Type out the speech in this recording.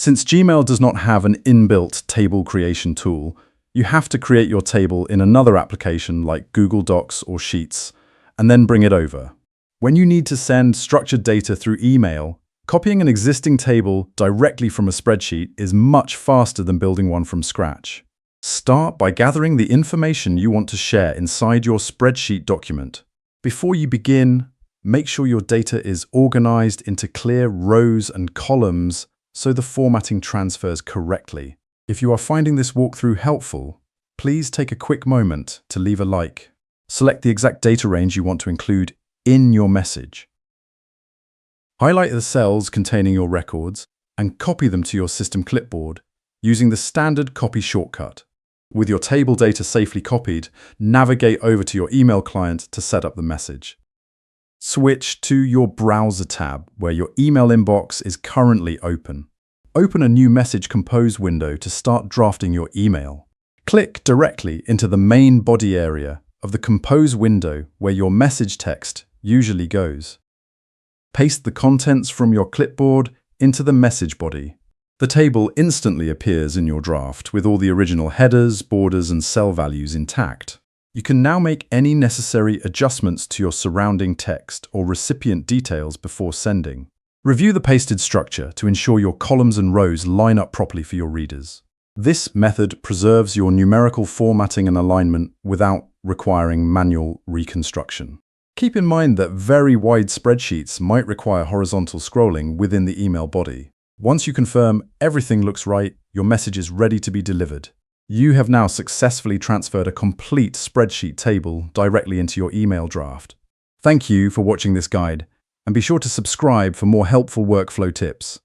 Since Gmail does not have an inbuilt table creation tool, you have to create your table in another application like Google Docs or Sheets, and then bring it over. When you need to send structured data through email, copying an existing table directly from a spreadsheet is much faster than building one from scratch. Start by gathering the information you want to share inside your spreadsheet document. Before you begin, make sure your data is organized into clear rows and columns so the formatting transfers correctly. If you are finding this walkthrough helpful, please take a quick moment to leave a like. Select the exact data range you want to include in your message. Highlight the cells containing your records and copy them to your system clipboard using the standard copy shortcut. With your table data safely copied, navigate over to your email client to set up the message. Switch to your Browser tab where your email inbox is currently open. Open a new Message Compose window to start drafting your email. Click directly into the main body area of the Compose window where your message text usually goes. Paste the contents from your clipboard into the message body. The table instantly appears in your draft with all the original headers, borders, and cell values intact. You can now make any necessary adjustments to your surrounding text or recipient details before sending. Review the pasted structure to ensure your columns and rows line up properly for your readers. This method preserves your numerical formatting and alignment without requiring manual reconstruction. Keep in mind that very wide spreadsheets might require horizontal scrolling within the email body. Once you confirm everything looks right, your message is ready to be delivered. You have now successfully transferred a complete spreadsheet table directly into your email draft. Thank you for watching this guide, and be sure to subscribe for more helpful workflow tips.